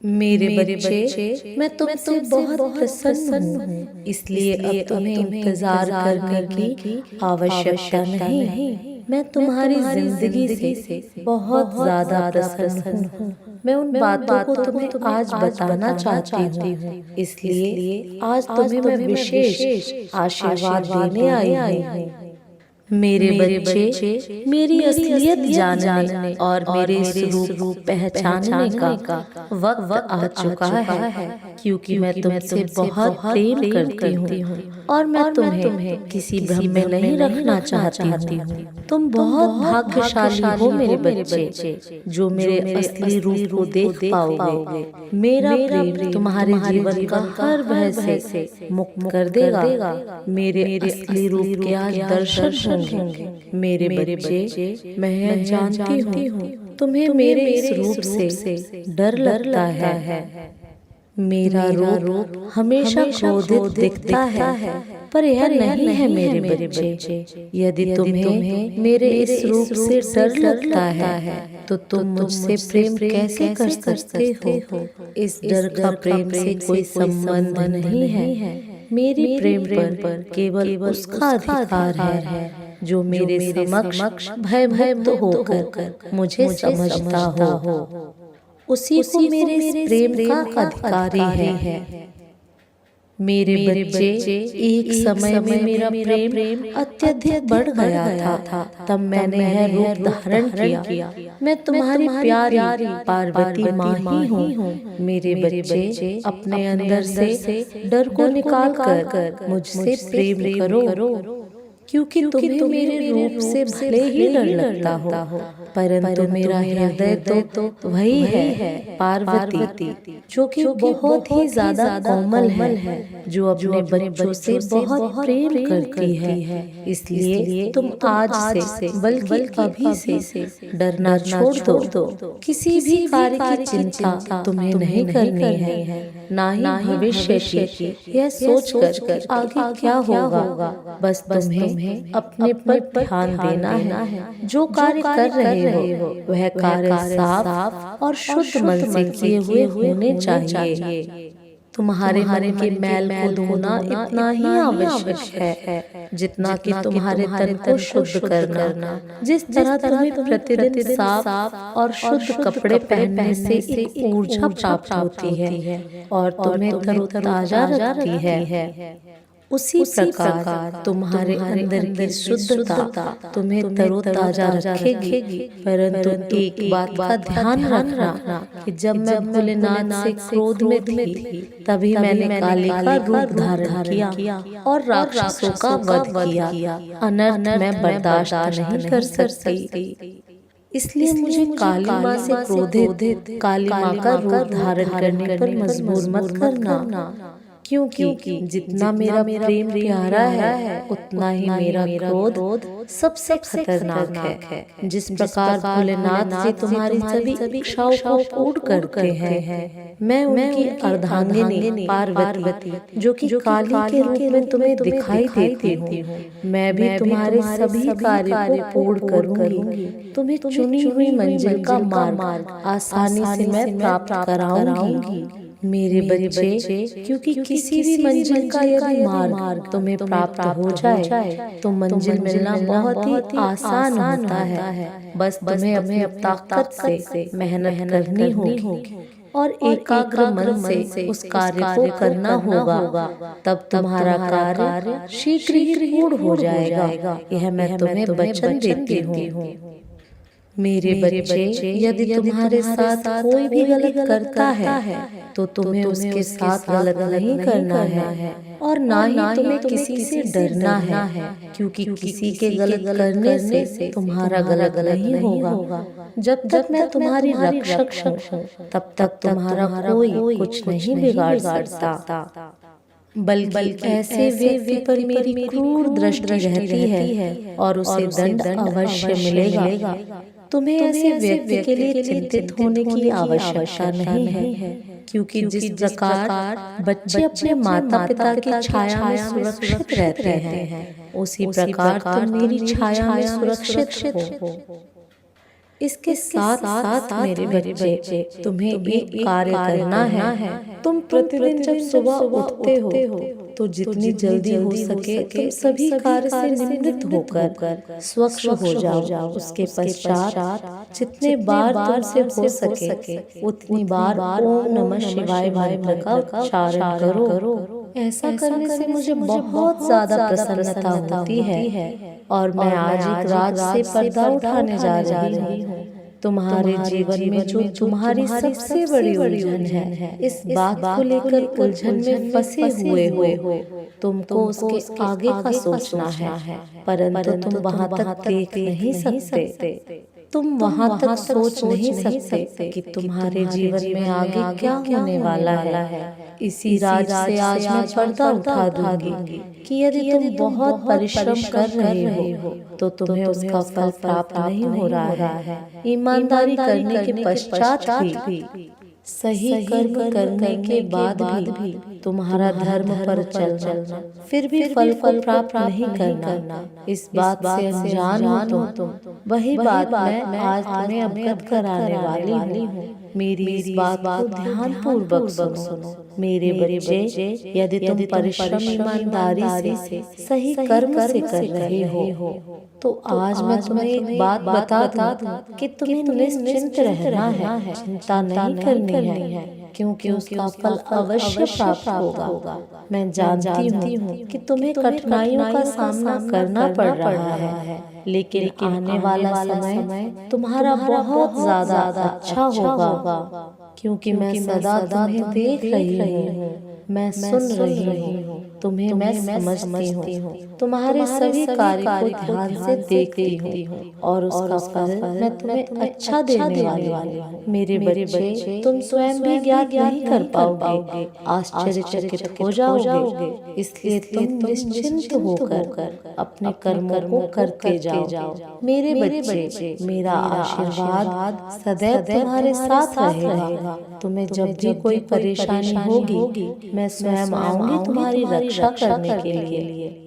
मेरे बच्चे, मैं तुमसे बहुत प्रसन्न हूँ, इसलिए अब तुम्हें इंतजार करने की आवश्यकता नहीं। मैं तुम्हारी जिंदगी से बहुत ज्यादा प्रसन्न हूँ। मैं उन बातों को तुम्हें आज बताना चाहती हूँ, इसलिए आज तुम्हें मैं विशेष आशीर्वाद देने आई हूँ। मेरे बच्चे, मेरी असलियत जानने और मेरे स्वरूप पहचानने का वक्त आ चुका है, क्योंकि मैं तुमसे बहुत प्रेम करती हूँ और मैं तुम्हें किसी भ्रम में नहीं रखना चाहती हूँ। तुम बहुत भाग्यशाली हो मेरे बच्चे, जो मेरे असली रूप को देख पाओगे। मेरा प्रेम तुम्हारे जीवन का हर भय से मुक्त कर देगा। मेरे असली रूप के आज दर्शन होंगे। मेरे बच्चे, मैं यह जानती हूँ तुम्हें मेरे इस रूप से डर लगता है। मेरा रूप हमेशा क्रोधित दिखता है, पर यह नहीं है मेरे बच्चे। यदि तुम्हें मेरे इस रूप से डर लगता है, तो तुम मुझसे प्रेम कैसे कर सकते हो? इस डर का प्रेम से कोई संबंध नहीं है। मेरी प्रेम पर केवल उसका अधिकार है जो मेरे समक्ष भयमुक्त होकर मुझे समझता हो। उसी को मेरे इस प्रेम का अधिकारी है। मेरे बच्चे, एक समय में मेरा प्रेम अत्यधिक बढ़ गया था। तब मैंने यह रूप धारण किया। मैं तुम्हारी प्यारी पार्वती माँ ही हूँ। मेरे बच्चे, अपने अंदर से डर को निकाल कर मुझसे प्रेम करो, क्योंकि तुम्हें मेरे रूप से भले ही डर लगता हो, परंतु मेरा हृदय तो वही है, पार्वती, जो कि बहुत ही ज्यादा कोमल है, जो अपने बच्चों से बहुत प्रेम करती है। इसलिए तुम आज से, बल्कि अभी से डरना छोड़ दो। किसी भी कार्य की चिंता तुम्हें नहीं करनी है, ना ही भविष्य की। यह सोचकर आगे क्या होगा, बस तुम्हें अपने पर ध्यान देना है। जो कार्य कर रहे हो वह कार्य साफ और शुद्ध मन से किए हुए होने चाहिए। तुम्हारे मन के मैल को धोना इतना ही आवश्यक है जितना कि तुम्हारे तन को शुद्ध करना। जिस तरह तुम्हें प्रतिदिन साफ और शुद्ध कपड़े पहनने से एक ऊर्जा प्राप्त होती है और तुम्हें तरोताजा रखती है, उसी प्रकार तुम्हारे अंदर की शुद्धता तुम्हें तरोताजा रखेगी। परंतु एक बात का ध्यान रखना कि जब मैं भोलेनाथ से क्रोध में थी, तभी मैंने काली का रूप धारण किया और राक्षसों का वध किया। अनर्थ मैं बर्दाश्त नहीं कर सकती, इसलिए मुझे काली माँ से क्रोधित काली माँ का रूप धारण करने पर मजबूर मत करना, क्योंकि जितना मेरा प्रेम प्यारा है, उतना ही मेरा क्रोध सबसे खतरनाक है। जिस प्रकार भोलेनाथ जी तुम्हारी सभी इच्छाओं को पूर्ण करते हैं, मैं उनकी अर्धांगिनी पार्वती, जो कि काली के रूप में तुम्हें दिखाई देती हूँ, मैं भी तुम्हारे सभी कार्य को पूर्ण करूंगी। तुम्हें चुनी हुई मंजिल का मार्ग आसानी से मैं प्राप्त कराऊंगी। मेरे बच्चे, क्योंकि किसी भी मंजिल का यदि मार्ग तुम्हें प्राप्त हो जाए तो मंजिल मिलना बहुत ही आसान होता है। बस तुम्हें अपनी ताकत से मेहनत करनी होगी और एकाग्र मन से उस कार्य को करना होगा, तब तुम्हारा कार्य शीघ्र ही पूर्ण हो जाएगा। यह मैं तुम्हें वचन देती हूँ। मेरे बच्चे, यदि तुम्हारे साथ कोई भी गलत करता है तो तुम्हें उसके साथ गलत नहीं करना है और ना ही तुम्हें किसी से डरना है, क्योंकि किसी के गलत करने से तुम्हारा गलत नहीं होगा। जब तक मैं तुम्हारी रक्षक हूँ, तब तक तुम्हारा कोई कुछ नहीं बिगाड़ सकता, बल्कि ऐसे व्यक्ति पर मेरी क्रूर दृष्टि रहती है और उसे दंड अवश्य मिलेगा। तुम्हें ऐसे व्यक्ति के लिए चिंतित होने की आवश्यकता नहीं है, क्योंकि जिस प्रकार बच्चे अपने माता पिता की छाया में सुरक्षित रहते हैं, उसी प्रकार तुम मेरी छाया में सुरक्षित हो। इसके साथ साथ मेरे बच्चे, तुम्हें एक कार्य करना है। तुम प्रतिदिन जब सुबह उठते हो तो जितनी जल्दी हो सके तुम सभी कार्य से निवृत्त होकर स्वच्छ हो जाओ। उसके पश्चात जितने बार तुमसे हो सके उतनी बार ओम नमः शिवाय मंत्र का उच्चारण करो। ऐसा करने से मुझे बहुत ज्यादा प्रसन्नता होती है और मैं आज एक राज से पर्दा उठाने जा रही हूँ। तुम्हारे जीवन में जो तुम्हारी सबसे बड़ी उलझन है, इस बात को लेकर उलझन में फंसे हुए हो, तुमको उसके आगे का सोचना है, परंतु तुम वहां तक देख नहीं सकते। तुम वहां तक सोच नहीं सकते कि तुम्हारे जीवन में आगे क्या होने वाला है। इसी राज से आज मैं पर्दा उठा दूंगी कि यदि तुम बहुत परिश्रम कर रहे हो तो तुम्हें उसका फल प्राप्त नहीं हो रहा है। ईमानदारी करने के पश्चात भी, सही कर्म करने के बाद भी तुम्हारा धर्म पर चलना, फिर भी फल को प्राप्त नहीं करना, इस बात से अनजान हो तुम। वही बात मैं आज तुम्हें अवगत कराने वाली हूँ। मेरी इस बात को ध्यान पूर्वक सुनो। मेरे बच्चे, यदि तुम परिश्रम ईमानदारी से सही कर्म से कर रहे हो तो आज मैं तुम्हें एक बात बता दूं कि तुम्हें निश्चिंत रहना है, चिंता नहीं करनी है, क्योंकि उसका फल अवश्य प्राप्त होगा। मैं जानती हूँ कि तुम्हें कठिनाइयों का सामना करना पड़ रहा है, लेकिन आने वाला समय तुम्हारा बहुत ज्यादा अच्छा होगा, क्योंकि मैं सदा तुम्हें देख रही हूँ, मैं सुन रही हूँ, तुम्हें मैं समझती हूँ, तुम्हारे सभी कार्य को ध्यान से देखती हूँ और उसका फल मैं तुम्हें अच्छा देने वाली हूँ। मेरे बच्चे, तुम स्वयं भी ज्ञात नहीं कर पाओगे, आश्चर्यचकित हो जाओगे। इसलिए तुम निश्चिंत होकर अपने कर्मों को करते जाओ। मेरे बच्चे, मेरा आशीर्वाद सदैव तुम्हारे साथ रहेगा। तुम्हें जब भी कोई परेशानी होगी, मैं स्वयं आऊंगी तुम्हारी रक्षा करने के लिए।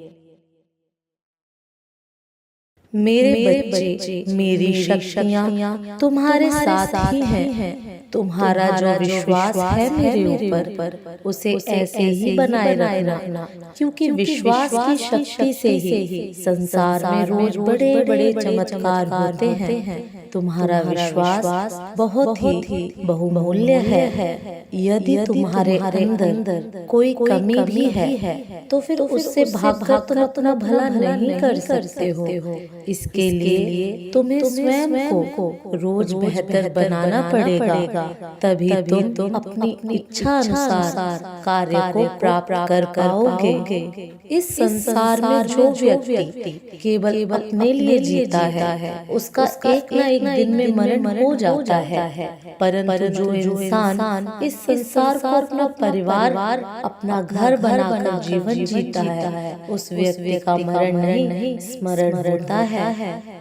मेरे बच्चे, मेरी शक्तियाँ तुम्हारे साथ ही हैं। तुम्हारा जो विश्वास है मेरे ऊपर, उसे ऐसे ही बनाए रखना, क्योंकि विश्वास की शक्ति से ही संसार में रोज बड़े बड़े चमत्कार होते हैं। तुम्हारा विश्वास बहुत ही बहुमूल्य है। यदि तुम्हारे अंदर कोई कमी भी है तो फिर उससे भागकर तुम अपना भला नहीं कर सकते हो। इसके लिए तुम्हें स्वयं को रोज बेहतर बनाना पड़ेगा, तभी तुम अपनी इच्छा अनुसार कार्य को प्राप्त कर पाओगे। इस संसार में जो व्यक्ति केवल अपने लिए जीता है, उसका एक न एक दिन में मरण हो जाता है, परंतु जो इंसान इस संसार को अपना परिवार, अपना घर बनाकर जीवन जीता है, उस व्यक्ति का मरण नहीं स्मरण होता है।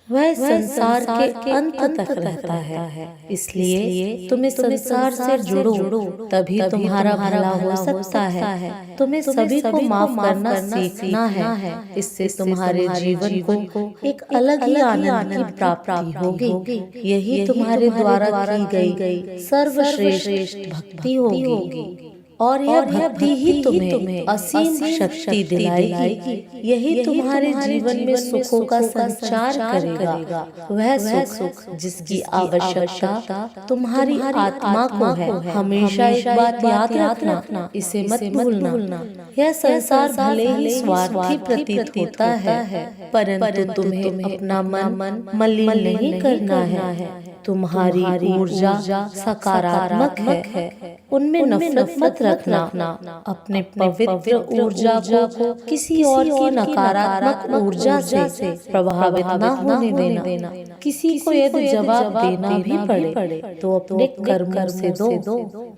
वह संसार के अंत तक रहता है। इसलिए तुम इस संसार से जुड़ो, तभी तुम्हारा भला हो सकता है। तुम्हें सभी को माफ करना सीखना है। इससे तुम्हारे जीवन को एक अलग ही आनंद की प्राप्ति होगी। यही तुम्हारे द्वारा की गई सर्वश्रेष्ठ भक्ति होगी और यह भक्ति ही तुम्हें असीम शक्ति दिलाएगी। यही तुम्हारे जीवन में सुखों का संचार करेगा। वह सुख जिसकी आवश्यकता तुम्हारी आत्मा को है। हमेशा एक बात याद रखना, इसे मत भूलना। यह संसार भले ही स्वार्थी प्रतीत होता है, परंतु तुम्हें अपना मन मलिन नहीं करना है। तुम्हारी ऊर्जा सकारात्मक है, उनमें नफरत मत रखना। अपने पवित्र ऊर्जा को किसी और की नकारात्मक ऊर्जा से प्रभावित न होने देना। किसी को यदि जवाब देना भी पड़े तो अपने कर्मों से दो।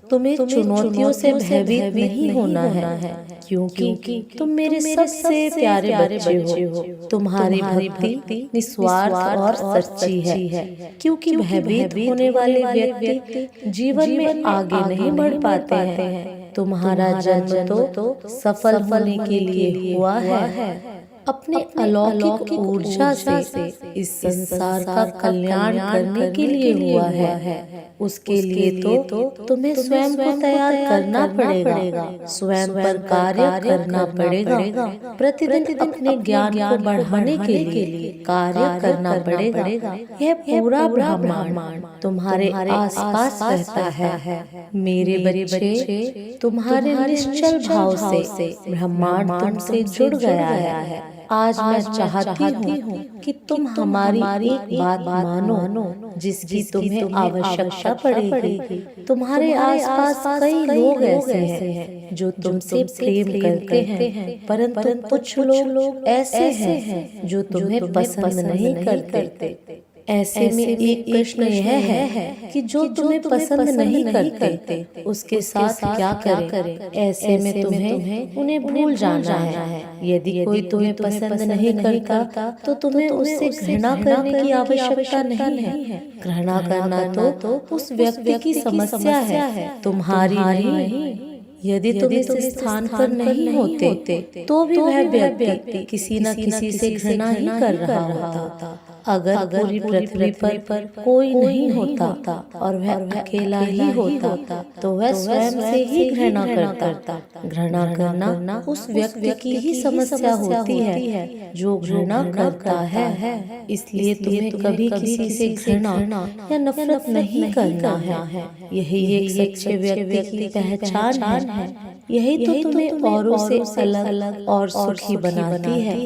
तुम्हें चुनौतियों से भयभीत नहीं होना है, क्योंकि तुम मेरे सबसे प्यारे बच्चे हो। तुम्हारी भक्ति निस्वार्थ और सच्ची है, क्योंकि भयभीत होने वाले व्यक्ति जीवन में आगे नहीं बढ़ पाते हैं। तुम्हारा जन्म तो सफल होने के लिए हुआ है। अपने अलौकिक ऊर्जा से इस संसार का कल्याण करने के लिए हुआ है। उसके लिए तो तुम्हें स्वयं को तैयार करना पड़ेगा, स्वयं पर कार्य करना पड़ेगा, प्रतिदिन अपने ज्ञान को बढ़ाने के लिए कार्य करना पड़ेगा। यह पूरा ब्रह्मांड तुम्हारे आसपास रहता है। मेरे बच्चे, तुम्हारे निश्चल भाव से ब्रह्मांड तुमसे जुड़ गया है। आज मैं चाहती हूँ कि तुम हमारी एक बात मानो, जिसकी तुम्हें आवश्यकता पड़ेगी। तुम्हारे आसपास कई लोग ऐसे हैं जो तुमसे प्रेम करते हैं, परंतु कुछ लोग ऐसे हैं जो तुम्हें पसंद नहीं करते। ऐसे में एक प्रश्न यह है कि जो तुम्हें पसंद नहीं करते उसके साथ क्या करें। ऐसे में तुम्हें उन्हें भूल जाना है। यदि कोई तुम्हें पसंद नहीं करता तो तुम्हें उससे घृणा करने की आवश्यकता नहीं है। घृणा करना तो उस व्यक्ति की समस्या है, तुम्हारी नहीं। यदि तुम इस स्थान पर नहीं होते तो भी वह व्यक्ति किसी न किसी से घृणा ही कर रहा होता। अगर पूरी पृथ्वी पर कोई नहीं होता और वह अकेला ही होता तो वह स्वयं से ही घृणा करता। घृणा करना उस व्यक्ति की ही समस्या होती है जो घृणा करता है। इसलिए तुम्हें कभी किसी से घृणा या नफरत नहीं करना है। यही एक सच्चे व्यक्ति की पहचान है। यही तो तुम्हें औरों से अलग और सुखी बनाती है।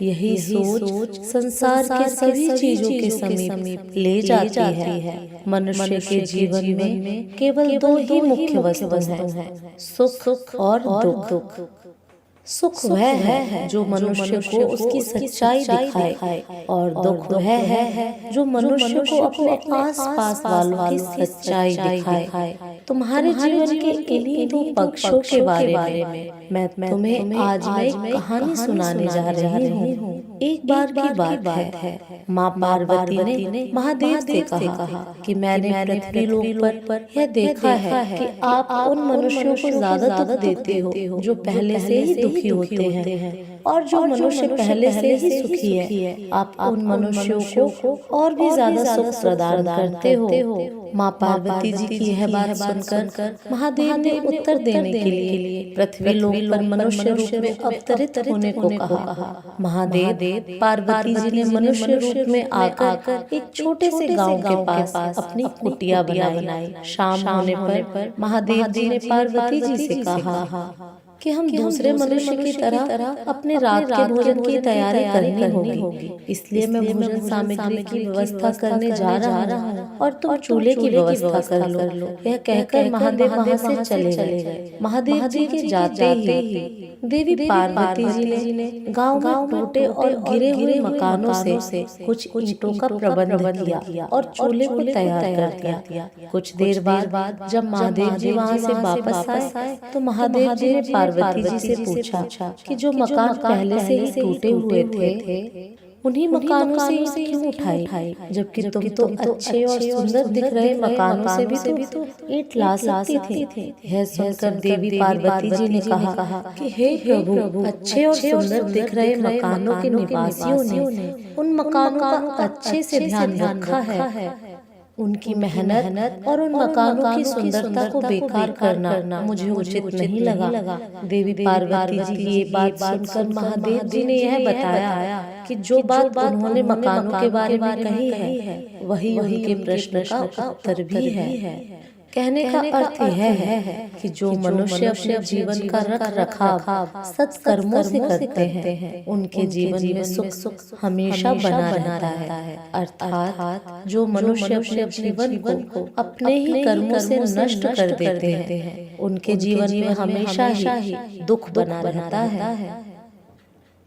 यही सोच संसार के सभी चीजों के समीप ले जाती है। मनुष्य के जीवन में केवल दो ही मुख्य वस्तुएं हैं, सुख और दुख। सुख वह है जो मनुष्य को उसकी सच्चाई दिखाए, और दुख वह है जो मनुष्य को अपने आसपास वालों की सच्चाई दिखाए। तुम्हारे जीवन के इन्हीं दो पक्षों के बारे में मैं तुम्हें आज एक कहानी सुनाने जा रही हूँ। एक बार की बात है, माँ पार्वती ने महादेव से कहा कि मैंने पृथ्वी लोक पर यह देखा है कि आप उन मनुष्यों को ज्यादा दुख देते हो जो पहले से ही दुखी होते हैं, और जो मनुष्य पहले से ही सुखी है आप उन मनुष्यों को और भी ज्यादा सुख प्रदान करते हो। माँ पार्वती जी की यह बात सुनकर महादेव ने उत्तर देने के लिए पृथ्वी लोक पर मनुष्य रूप में अवतरित होने को कहा। महादेव पार्वती जी ने मनुष्य रूप में आकर एक छोटे से गांव के पास अपनी कुटिया बनाई। शाम होने पर महादेव जी ने पार्वती जी से कहा कि हम दूसरे मनुष्य की तरह अपने रात के भोजन की तैयारी करनी होगी, इसलिए मैं भोजन सामग्री की व्यवस्था करने जा रहा हूँ और तुम चूल्हे की व्यवस्था कर लो। यह कहकर महादेव वहाँ से चले गए। महादेव जी के जाते ही देवी पार्वती जी ने गांव में टूटे और गिरे हुए मकानों से कुछ ईंटों का प्रबंध किया और चूल्हे को तैयार कर दिया। कुछ देर बाद जब महादेव जी वहाँ से वापस आए तो महादेव जी ने पार्वती जी से पूछा कि जो मकान पहले से ही टूटे हुए थे उन्हीं मकानों से ईंट क्यों उठाई, जबकि तुम तो अच्छे और सुंदर दिख रहे मकानों से भी तो ईंट ला सकती थी। यह सुनकर देवी पार्वती जी ने कहा कि हे प्रभु, अच्छे और सुंदर दिख रहे मकानों के निवासियों ने उन मकानों का अच्छे से ध्यान रखा है। उनकी मेहनत और उन मकानों की सुंदरता को बेकार करना मुझे उचित नहीं लगा। देवी पार्वती जी की ये बात सुनकर महादेव जी ने यह बताया कि जो बात उन्होंने मकानों के बारे में कही है वही उनके प्रश्न का उत्तर भी है। कहने का अर्थ यह है कि जो मनुष्य अपने जीवन का रख रखाव सत्कर्मों से करते हैं उनके जीवन में सुख हमेशा बना रहता है। अर्थात जो मनुष्य अपने जीवन को अपने ही कर्मों से नष्ट कर देते हैं उनके जीवन में हमेशा ही दुख बना रहता है।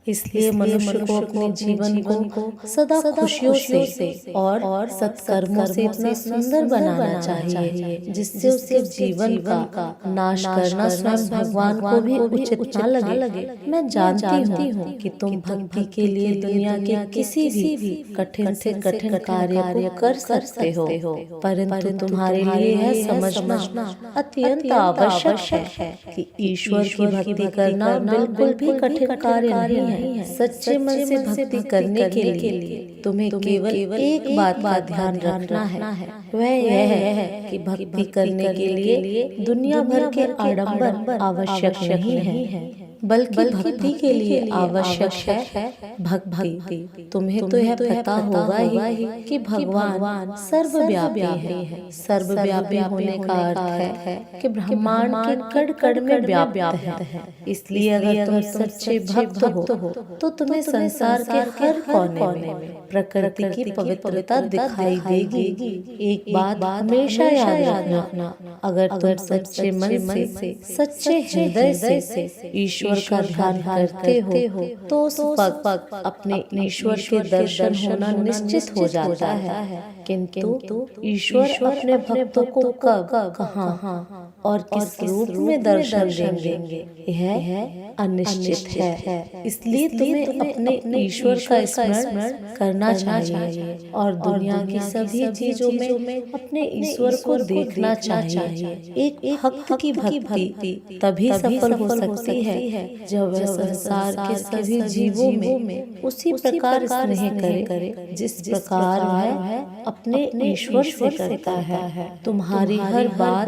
इसलिए मनुष्य को अपने जीवन को सदा खुशियों से और सत्कर्मों से इतना सुंदर बनाना चाहिए जिससे उसके जीवन का नाश करना स्वयं भगवान को भी उचित न लगे। मैं जानती हूँ कि तुम भक्ति के लिए दुनिया के किसी भी कठिन से कठिन कार्य को कर सकते हो, परंतु तुम्हारे लिए यह समझना अत्यंत आवश्यक है कि ईश्वर की भक्ति करना बिल्कुल भी कठिन कार्य नहीं है। सच्चे मन से भक्ति करने के लिए तुम्हें केवल एक बात का ध्यान रखना है, वह यह है कि भक्ति करने के लिए दुनिया भर के आडंबर आवश्यक नहीं है, बल्कि भक्ति के लिए आवश्यक है भक्ति। तुम्हें तो यह पता होगा ही कि भगवान सर्वव्यापी है। सर्वव्यापी होने का अर्थ है कि ब्रह्मांड के कण कण में व्याप्त है। इसलिए अगर तुम सच्चे भक्त हो तो तुम्हें संसार के हर कोने में प्रकृति की पवित्रता दिखाई देगी। एक बात हमेशा याद रखना, अगर तुम सच्चे मन से, सच्चे हृदय से ईश्वर का ध्यान करते हो तो उस वक्त अपने ईश्वर के दर्शन होना निश्चित हो जाता है। किंतु ईश्वर अपने भक्तों को कब, कहाँ और किस रूप में दर्शन देंगे यह अनिश्चित है। इसलिए तुम्हें अपने ईश्वर का स्मरण करना चाहिए और दुनिया की सभी चीजों में अपने ईश्वर को देखना चाहिए। एक भक्त की भक्ति तभी सफल हो सकती है जब वह संसार के सभी जीवों में उसी प्रकार स्नेह करे जिस प्रकार वह अपने ईश्वर से करता है। तुम्हारी हर बात,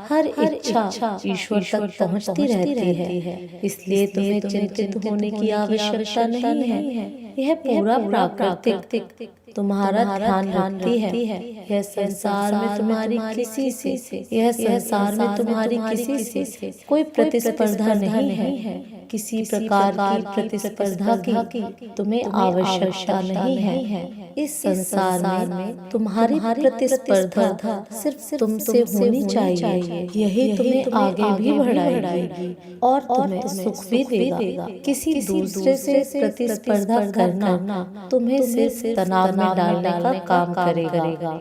हर इच्छा ईश्वर तक पहुंचती रहती है। इसलिए तुम्हें चिंतित होने की आवश्यकता नहीं है। यह पूरा प्राकृतिक तुम्हारा ध्यान रखती है। यह संसार में तुम्हारी किसी से कोई प्रतिस्पर्धा नहीं है। किसी प्रकार की प्रतिस्पर्धा की तुम्हें आवश्यकता नहीं है। इस संसार में तुम्हारी प्रतिस्पर्धा सिर्फ तुमसे होनी चाहिए। यही तुम्हें आगे भी बढ़ाएगी और तुम्हें सुख भी देगा। किसी दूसरे से प्रतिस्पर्धा करना तुम्हें सिर्फ तनाव में डालने का काम करेगा।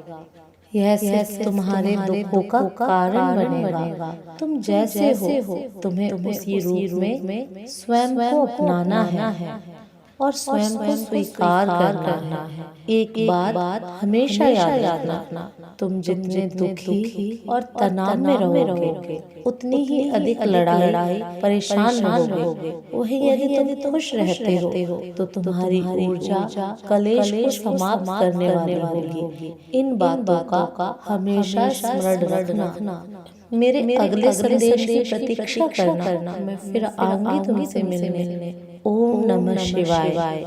यह सिर्फ तुम्हारे दुखों का कारण बनेगा। तुम जैसे हो तुम्हें उसी रूप में स्वयं को अपनाना है और स्वयं को स्वीकार करना है। एक बात हमेशा याद रखना, तुम जितने दुखी और तनाव में रहोगे उतनी ही अधिक लड़ाई परेशान होगे। वही यदि तुम खुश रहते हो तो तुम्हारी ऊर्जा कलेश को समाप्त करने वाली होगी। इन बातों का हमेशा स्मरण रखना। मेरे अगले संदेश की प्रतीक्षा करना। मैं फिर आऊंगी तुमसे मिलने। ओम नमः शिवाय।